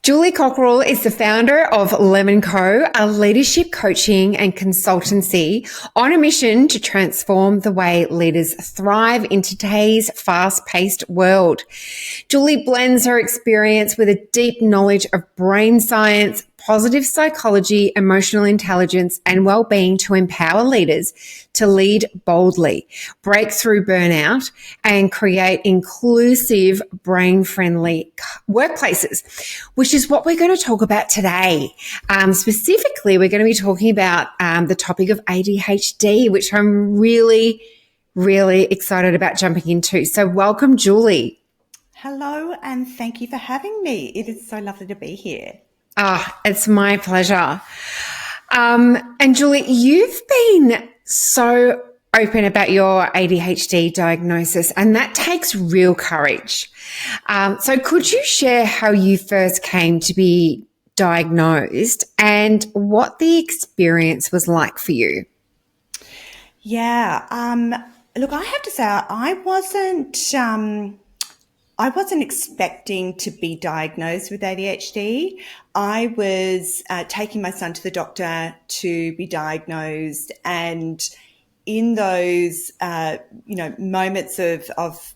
Julie Cockerill is the founder of Lemon Co, a leadership coaching and consultancy on a mission to transform the way leaders thrive in today's fast-paced world. Julie blends her experience with a deep knowledge of brain science, positive psychology, emotional intelligence, and well-being to empower leaders to lead boldly, break through burnout, and create inclusive, brain-friendly workplaces, which is what we're going to talk about today. Specifically, we're going to be talking about the topic of ADHD, which I'm really, really excited about jumping into. So welcome, Julie. Hello, and thank you for having me. It is so lovely to be here. It's my pleasure. And Julie, you've been so open about your ADHD diagnosis, and that takes real courage. So could you share how you first came to be diagnosed and what the experience was like for you? Yeah. Look, I have to say, I wasn't expecting to be diagnosed with ADHD. I was taking my son to the doctor to be diagnosed, and in those moments of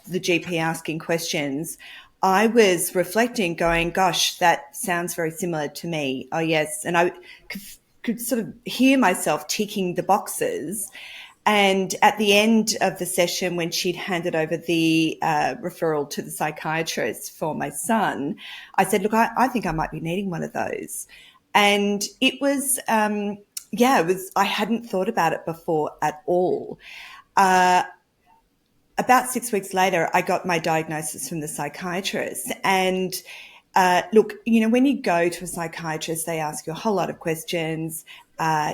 the GP asking questions, I was reflecting, going, "Gosh, that sounds very similar to me." Oh yes, and I could sort of hear myself ticking the boxes. And at the end of the session, when she'd handed over the referral to the psychiatrist for my son, I said, "Look, I think I might be needing one of those." And it was, I hadn't thought about it before at all. About 6 weeks later, I got my diagnosis from the psychiatrist. And look, when you go to a psychiatrist, they ask you a whole lot of questions.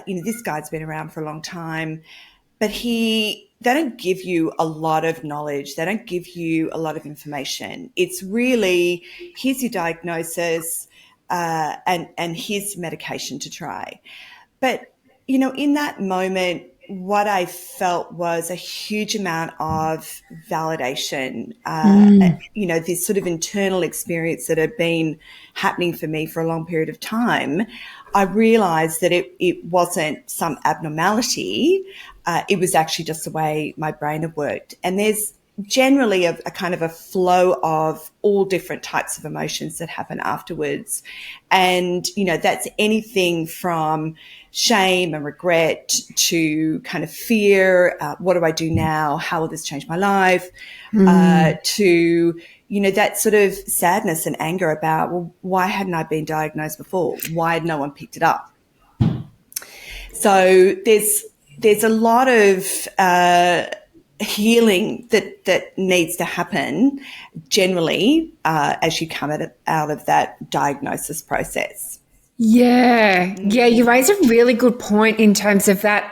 This guy's been around for a long time. But they don't give you a lot of knowledge. They don't give you a lot of information. It's really, here's your diagnosis, and here's medication to try. But, in that moment, what I felt was a huge amount of validation, this sort of internal experience that had been happening for me for a long period of time. I realized that it wasn't some abnormality. It was actually just the way my brain had worked. And there's generally a kind of a flow of all different types of emotions that happen afterwards. And, that's anything from shame and regret to kind of fear. What do I do now? How will this change my life? To, that sort of sadness and anger about, well, why hadn't I been diagnosed before? Why had no one picked it up? So there's a lot of healing that needs to happen generally as you come out of that diagnosis process. Yeah, you raise a really good point in terms of that.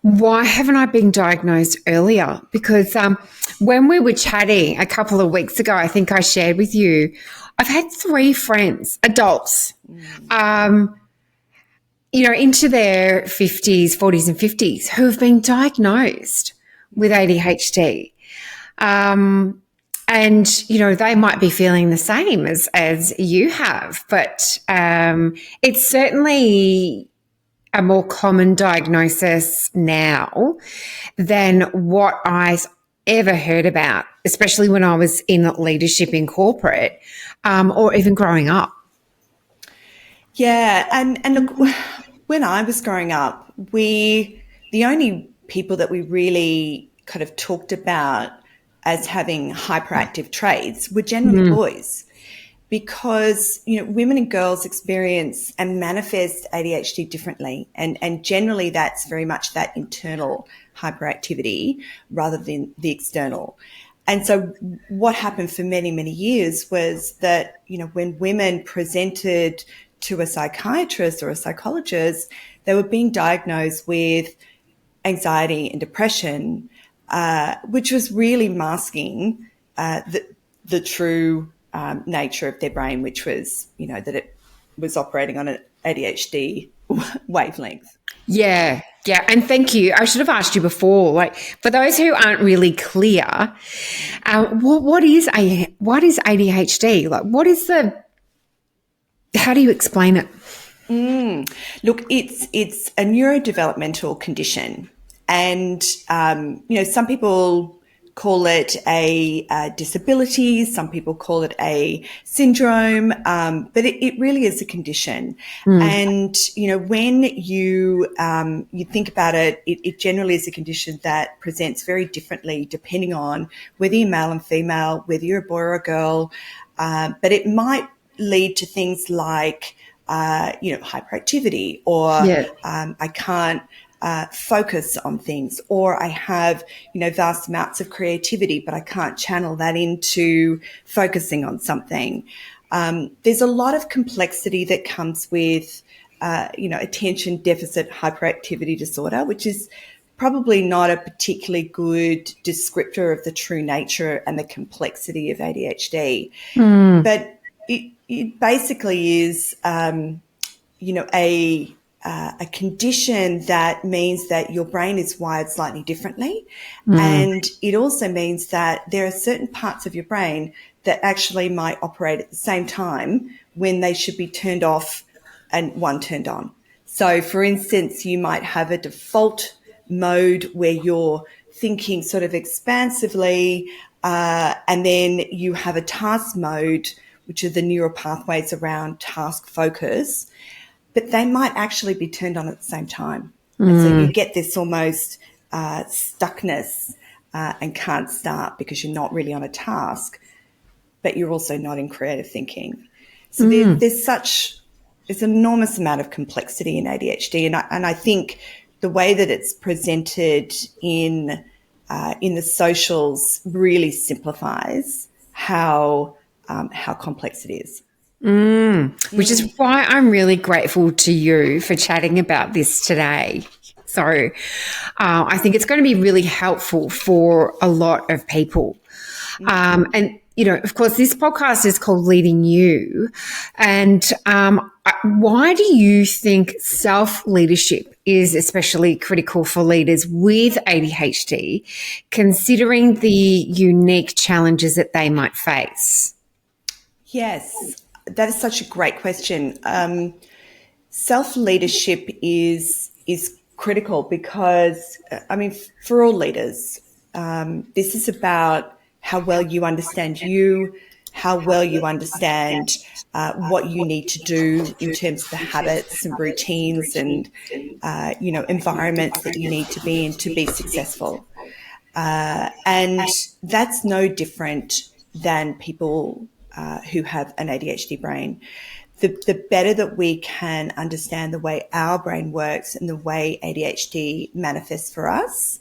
Why haven't I been diagnosed earlier? Because when we were chatting a couple of weeks ago, I think I shared with you, I've had 3 friends, adults, into their 50s, 40s and 50s who have been diagnosed with ADHD. And, they might be feeling the same as you have, but it's certainly a more common diagnosis now than what I ever heard about, especially when I was in leadership in corporate, or even growing up. Yeah, and look, when I was growing up, the only people that we really kind of talked about as having hyperactive traits were generally boys, because women and girls experience and manifest ADHD differently, and generally that's very much that internal hyperactivity rather than the external. And so what happened for many, many years was that when women presented to a psychiatrist or a psychologist, they were being diagnosed with anxiety and depression, which was really masking the true nature of their brain, which was, that it was operating on an ADHD wavelength. Yeah. And thank you. I should have asked you before, for those who aren't really clear, what is ADHD? What is the How do you explain it? Look, it's a neurodevelopmental condition, and some people call it a disability, some people call it a syndrome, but it really is a condition. And when you think about it, it generally is a condition that presents very differently depending on whether you're male and female, whether you're a boy or a girl, but it might lead to things like hyperactivity, or I can't focus on things, or I have, vast amounts of creativity, but I can't channel that into focusing on something. There's a lot of complexity that comes with, attention deficit hyperactivity disorder, which is probably not a particularly good descriptor of the true nature and the complexity of ADHD. But it basically is, a condition that means that your brain is wired slightly differently. And it also means that there are certain parts of your brain that actually might operate at the same time when they should be turned off and one turned on. So, for instance, you might have a default mode where you're thinking sort of expansively, and then you have a task mode, which are the neural pathways around task focus, but they might actually be turned on at the same time. And so you get this almost stuckness and can't start because you're not really on a task, but you're also not in creative thinking. So there's an enormous amount of complexity in ADHD, and I think the way that it's presented in the socials really simplifies how complex it is. Which is why I'm really grateful to you for chatting about this today. So I think it's going to be really helpful for a lot of people. And, of course, this podcast is called Leading You. And why do you think self-leadership is especially critical for leaders with ADHD, considering the unique challenges that they might face? Yes, that is such a great question. Self-leadership is critical because, for all leaders, this is about how well you understand you, how well you understand what you need to do in terms of the habits and routines and, environments that you need to be in to be successful. And that's no different than people who have an ADHD brain. The better that we can understand the way our brain works and the way ADHD manifests for us,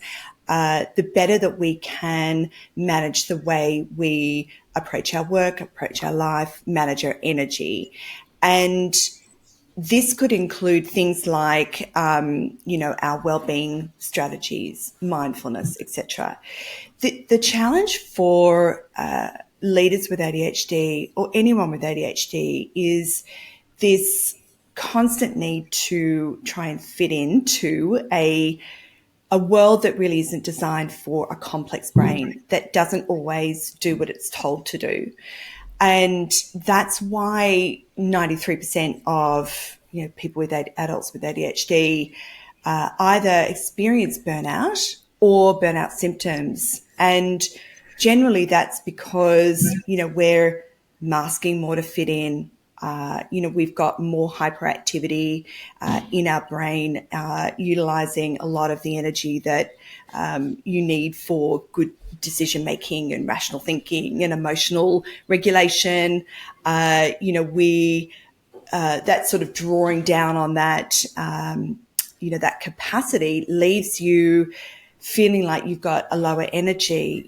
the better that we can manage the way we approach our work, approach our life, manage our energy. And this could include things like, our well-being strategies, mindfulness, etc. The challenge for leaders with ADHD or anyone with ADHD is this constant need to try and fit into a world that really isn't designed for a complex brain that doesn't always do what it's told to do. And that's why 93% of people with adults with ADHD either experience burnout or burnout symptoms. And generally that's because, we're masking more to fit in. We've got more hyperactivity in our brain, utilizing a lot of the energy that you need for good decision making and rational thinking and emotional regulation. That sort of drawing down on that, that capacity leaves you feeling like you've got a lower energy,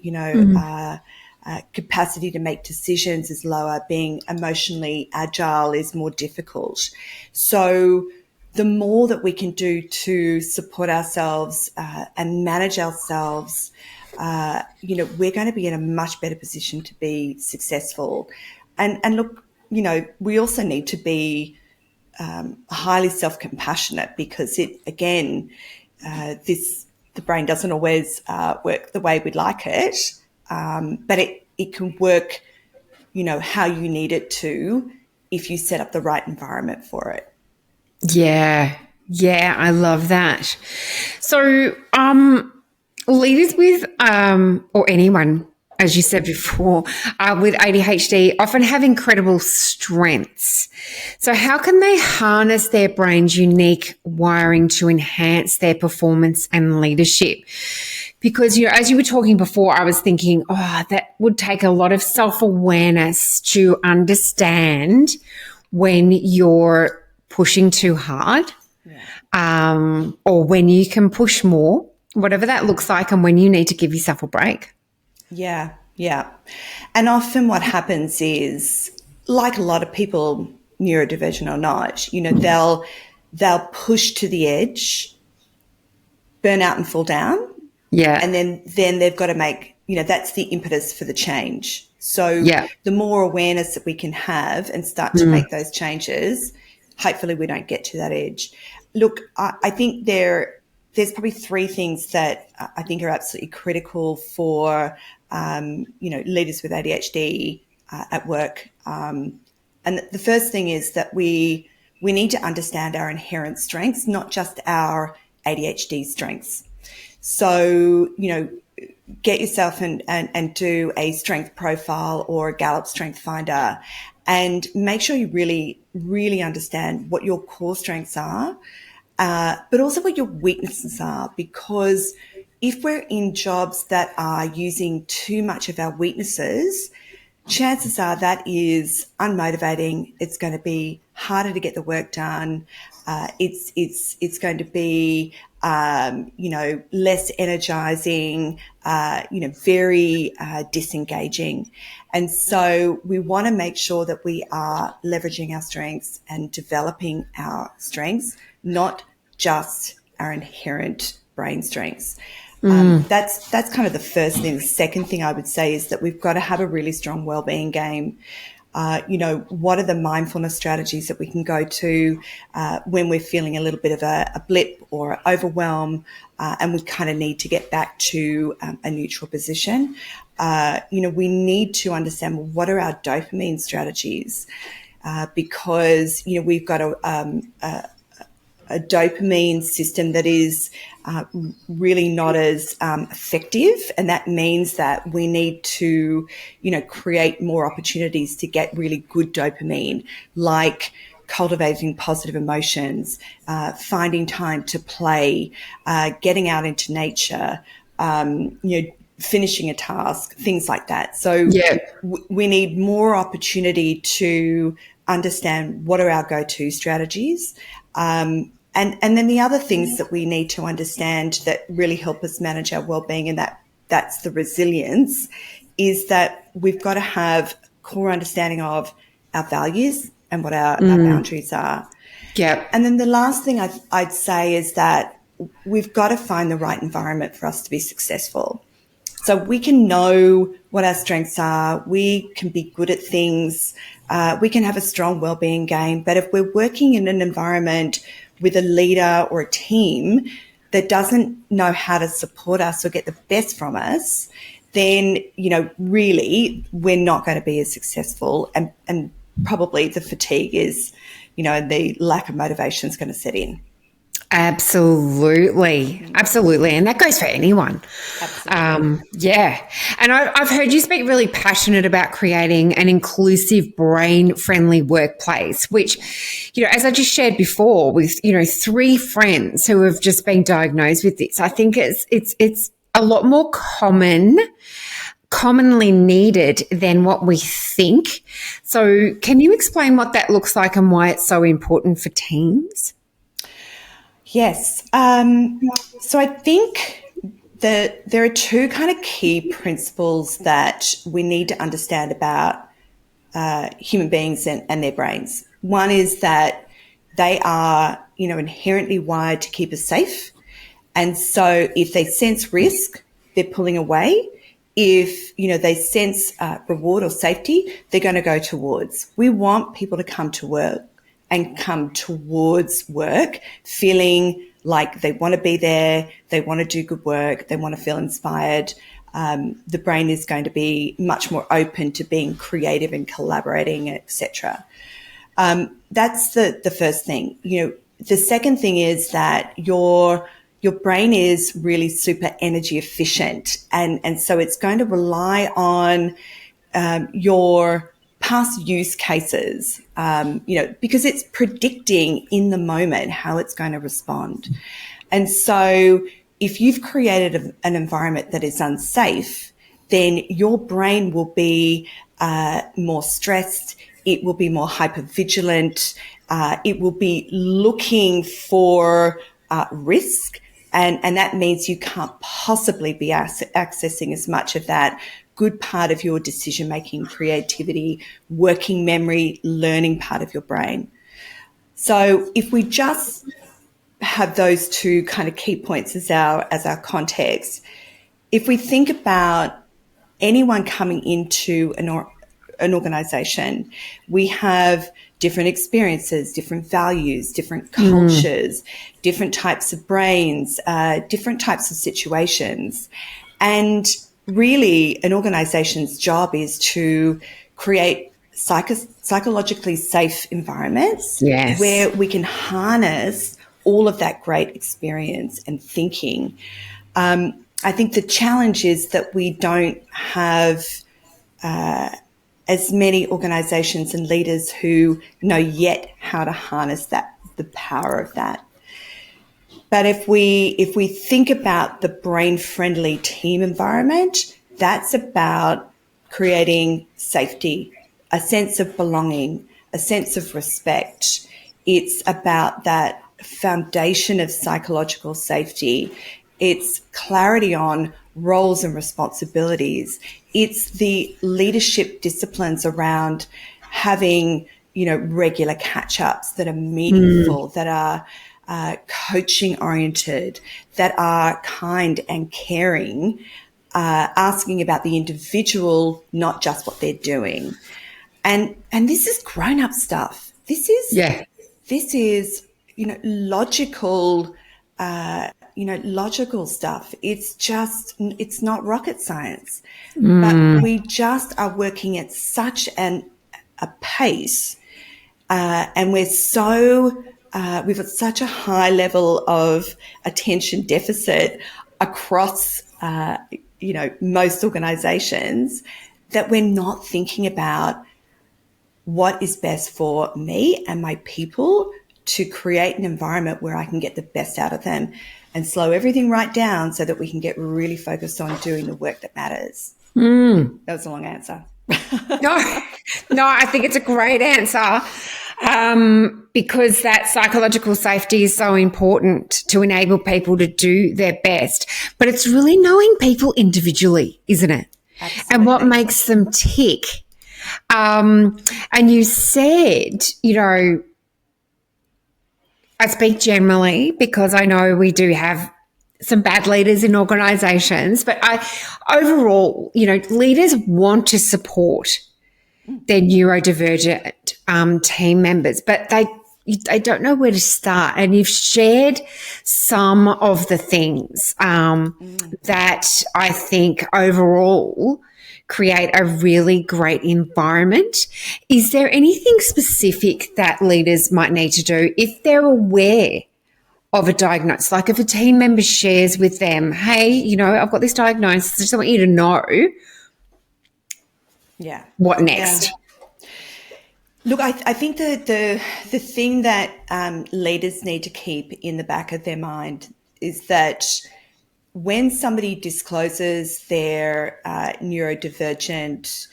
capacity to make decisions is lower, being emotionally agile is more difficult. So the more that we can do to support ourselves and manage ourselves, we're going to be in a much better position to be successful. And look, we also need to be highly self-compassionate because the brain doesn't always work the way we'd like it, but it can work, how you need it to if you set up the right environment for it. Yeah. Yeah, I love that. So, leaders with, or anyone, as you said before, with ADHD often have incredible strengths. So how can they harness their brain's unique wiring to enhance their performance and leadership? Because, as you were talking before, I was thinking, that would take a lot of self-awareness to understand when you're pushing too hard, or when you can push more, whatever that looks like, and when you need to give yourself a break. Yeah, yeah. And often what happens is, like a lot of people, neurodivergent or not, they'll push to the edge, burn out and fall down. Yeah. And then they've got to make, that's the impetus for the change. So the more awareness that we can have and start to make those changes, hopefully we don't get to that edge. Look, I think there's probably three things that I think are absolutely critical for, leaders with ADHD at work. And the first thing is that we need to understand our inherent strengths, not just our ADHD strengths. So, get yourself and do a strength profile or a Gallup Strength Finder, and make sure you really, really understand what your core strengths are, but also what your weaknesses are. Because if we're in jobs that are using too much of our weaknesses, chances are that is unmotivating. It's going to be harder to get the work done. It's going to be less energizing, very disengaging. And so we want to make sure that we are leveraging our strengths and developing our strengths, not just our inherent brain strengths. That's kind of the first thing. The second thing I would say is that we've got to have a really strong wellbeing game. What are the mindfulness strategies that we can go to when we're feeling a little bit of a blip or overwhelm, and we kind of need to get back to a neutral position? We need to understand, what are our dopamine strategies? Because, we've got a dopamine system that is really not as effective, and that means that we need to, create more opportunities to get really good dopamine, like cultivating positive emotions, finding time to play, getting out into nature, finishing a task, things like that. So we need more opportunity to understand what are our go-to strategies. And then the other things that we need to understand that really help us manage our well-being, and that's the resilience, is that we've got to have core understanding of our values and what our boundaries are. Yeah. And then the last thing I'd say is that we've got to find the right environment for us to be successful. So we can know what our strengths are. We can be good at things. We can have a strong wellbeing game. But if we're working in an environment with a leader or a team that doesn't know how to support us or get the best from us, then, really we're not going to be as successful, and probably the fatigue is, the lack of motivation is going to set in. Absolutely. Absolutely. And that goes for anyone. Absolutely. And I've heard you speak really passionate about creating an inclusive, brain-friendly workplace, which, as I just shared before with, 3 friends who have just been diagnosed with this, I think it's a lot more commonly needed than what we think. So can you explain what that looks like and why it's so important for teams? Yes. So I think that there are 2 kind of key principles that we need to understand about human beings and their brains. One is that they are, inherently wired to keep us safe. And so if they sense risk, they're pulling away. If, they sense reward or safety, they're going to go towards. We want people to come to work and come towards work feeling like they want to be there, they want to do good work, they want to feel inspired. The brain is going to be much more open to being creative and collaborating, etc. That's the first thing. The second thing is that your brain is really super energy efficient, and so it's going to rely on your past use cases, because it's predicting in the moment how it's going to respond. And so if you've created an environment that is unsafe, then your brain will be more stressed. It will be more hypervigilant. It will be looking for risk. And that means you can't possibly be accessing as much of that good part of your decision-making, creativity, working memory, learning part of your brain. So if we just have those two kind of key points as our context, if we think about anyone coming into an organization, we have different experiences, different values, different cultures, different types of brains, different types of situations. And really, an organization's job is to create psychologically safe environments where we can harness all of that great experience and thinking. I think the challenge is that we don't have as many organizations and leaders who know yet how to harness the power of that. But if we think about the brain-friendly team environment, that's about creating safety, a sense of belonging, a sense of respect. It's about that foundation of psychological safety. It's clarity on roles and responsibilities. It's the leadership disciplines around having, regular catch-ups that are meaningful, that are coaching oriented, that are kind and caring, asking about the individual, not just what they're doing. And this is grown-up stuff. This is logical, logical stuff. It's not rocket science, but we just are working at such a pace, and we've got such a high level of attention deficit across, most organizations, that we're not thinking about what is best for me and my people to create an environment where I can get the best out of them and slow everything right down so that we can get really focused on doing the work that matters. That was a long answer. No, I think it's a great answer, because that psychological safety is so important to enable people to do their best. But it's really knowing people individually, isn't it? Absolutely. And what makes them tick. And you said, I speak generally because I know we do have some bad leaders in organisations, but overall, leaders want to support their neurodivergent team members, but they don't know where to start. And you've shared some of the things that I think overall create a really great environment. Is there anything specific that leaders might need to do if they're aware of a diagnosis? Like if a team member shares with them, hey, I've got this diagnosis, I just want you to know. Yeah. What next? Yeah. Look, I think the thing that leaders need to keep in the back of their mind is that when somebody discloses their neurodivergent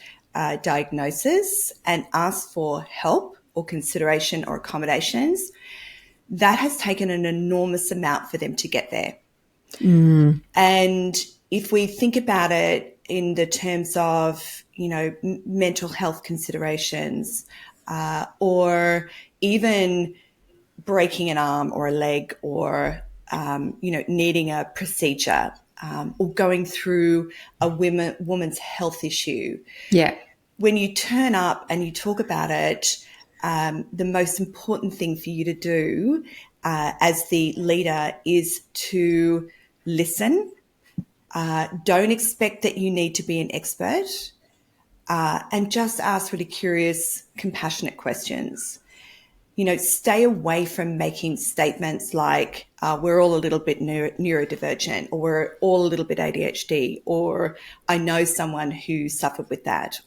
diagnosis and asks for help or consideration or accommodations, that has taken an enormous amount for them to get there. And if we think about it in the terms of, mental health considerations, or even breaking an arm or a leg, or needing a procedure, or going through a woman's health issue. Yeah. When you turn up and you talk about it, the most important thing for you to do as the leader is to listen. Don't expect that you need to be an expert, and just ask really curious, compassionate questions. stay away from making statements like, we're all a little bit neurodivergent, or we're all a little bit ADHD, or I know someone who suffered with that,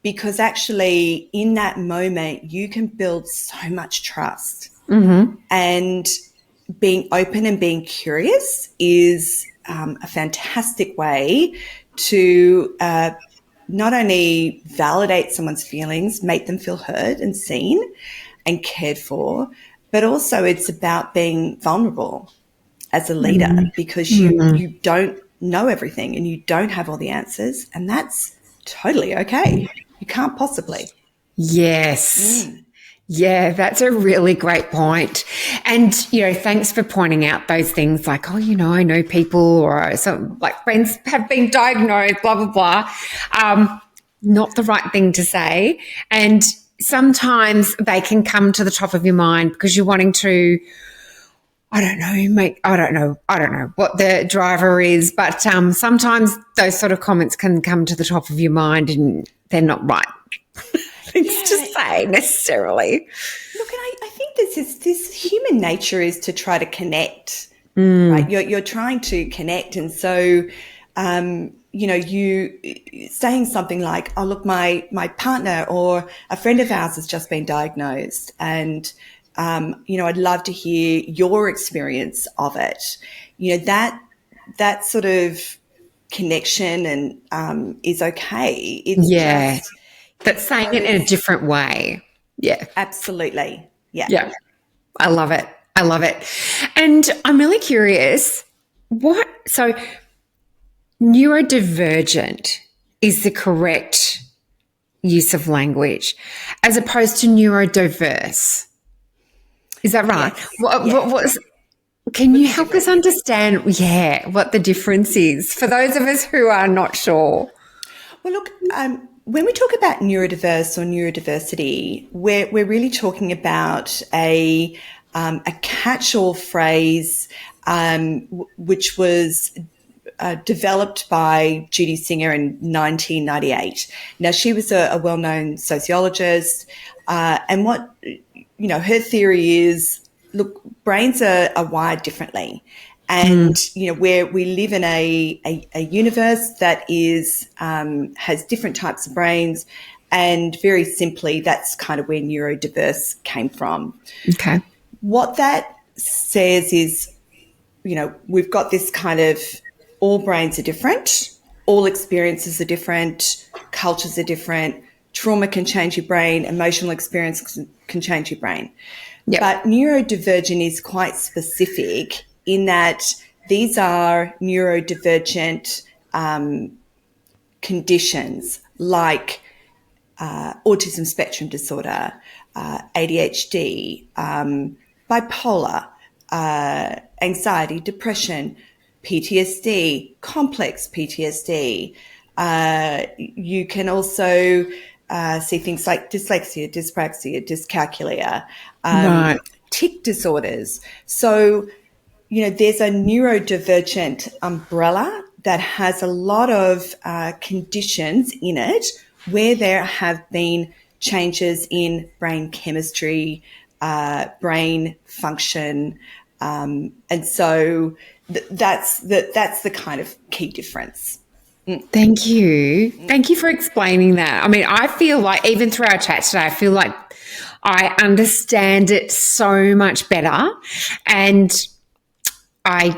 because actually in that moment, you can build so much trust. And being open and being curious is a fantastic way to not only validate someone's feelings, make them feel heard and seen and cared for, but also it's about being vulnerable as a leader, because you don't know everything and you don't have all the answers, and that's totally okay. You can't possibly. Yes. Yeah, that's a really great point. And, thanks for pointing out those things like, I know people, or some like friends have been diagnosed, blah, blah, blah. Not the right thing to say. And sometimes they can come to the top of your mind because you're wanting to, I don't know what the driver is, but sometimes those sort of comments can come to the top of your mind and they're not right things to say necessarily. Look, and I think this human nature is to try to connect, right? You're trying to connect. And so, you saying something like, oh, look, my partner or a friend of ours has just been diagnosed, and, I'd love to hear your experience of it. That sort of connection and is okay. It's but saying it in a different way. Yeah. Absolutely. Yeah. Yeah. I love it. And I'm really curious, so neurodivergent is the correct use of language as opposed to neurodiverse. Is that right? Yes. Can you help us understand, what the difference is for those of us who are not sure? Well, look, when we talk about neurodiverse or neurodiversity, we're really talking about a catch-all phrase which was developed by Judy Singer in 1998. Now, she was a well-known sociologist, and what her theory is, look, brains are wired differently. And, where we live in a universe that has different types of brains. And very simply, that's kind of where neurodiverse came from. Okay. What that says is, we've got this kind of, all brains are different, all experiences are different, cultures are different, trauma can change your brain, emotional experience can change your brain. Yep. But neurodivergent is quite specific in that these are neurodivergent conditions like autism spectrum disorder, ADHD, bipolar, anxiety, depression, PTSD, complex PTSD. You can also see things like dyslexia, dyspraxia, dyscalculia, tic disorders. So, there's a neurodivergent umbrella that has a lot of conditions in it where there have been changes in brain chemistry, brain function, and so that's the kind of key difference. Thank you. Thank you for explaining that. I mean, I feel like even through our chat today, I feel like I understand it so much better, and I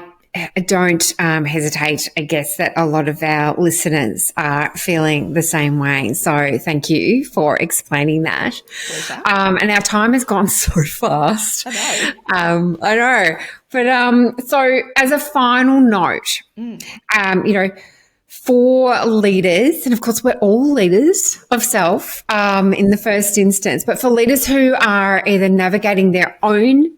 don't hesitate, I guess, that a lot of our listeners are feeling the same way. So thank you for explaining that. And our time has gone so fast. I know. But so as a final note, for leaders, and of course we're all leaders of self in the first instance, but for leaders who are either navigating their own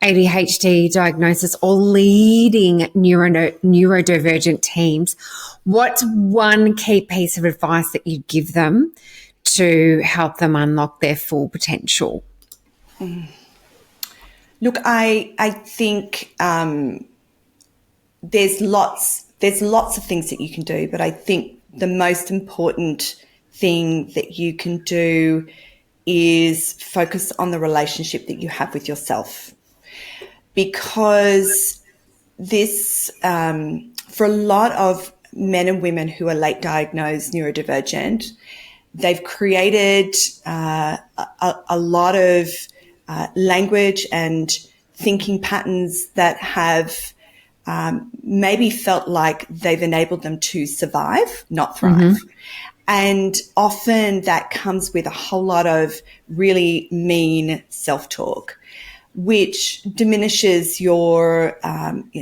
ADHD diagnosis or leading neurodivergent teams, what's one key piece of advice that you'd give them to help them unlock their full potential? Look, I think there's lots of things that you can do, but I think the most important thing that you can do is focus on the relationship that you have with yourself. Because this, for a lot of men and women who are late diagnosed neurodivergent, they've created a lot of language and thinking patterns that have maybe felt like they've enabled them to survive, not thrive. Mm-hmm. And often that comes with a whole lot of really mean self-talk, which diminishes your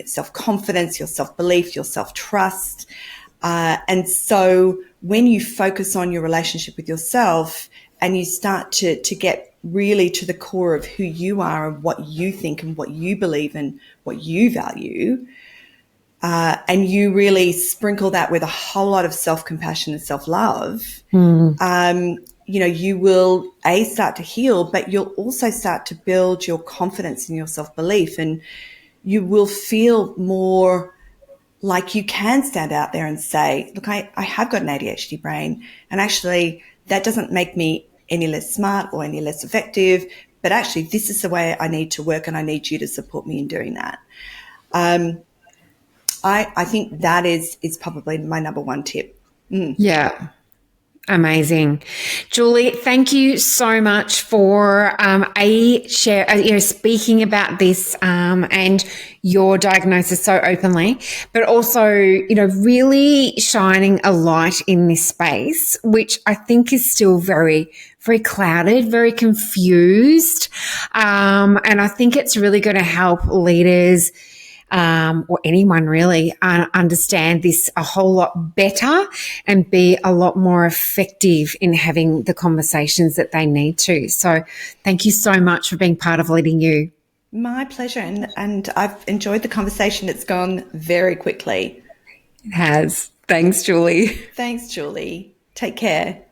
self-confidence, your self-belief, your self-trust. And so when you focus on your relationship with yourself and you start to get really to the core of who you are and what you think and what you believe and what you value, and you really sprinkle that with a whole lot of self-compassion and self-love, you will start to heal, but you'll also start to build your confidence and your self-belief, and you will feel more like you can stand out there and say, look, I have got an ADHD brain, and actually that doesn't make me any less smart or any less effective, but actually this is the way I need to work, and I need you to support me in doing that. I think that is probably my number one tip. Yeah. Amazing. Julie, thank you so much for speaking about this and your diagnosis so openly, but also, really shining a light in this space, which I think is still very, very clouded, very confused. And I think it's really going to help leaders or anyone really understand this a whole lot better and be a lot more effective in having the conversations that they need to. So thank you so much for being part of Leading You. My pleasure. And I've enjoyed the conversation. It's gone very quickly. It has. Thanks, Julie. Thanks, Julie. Take care.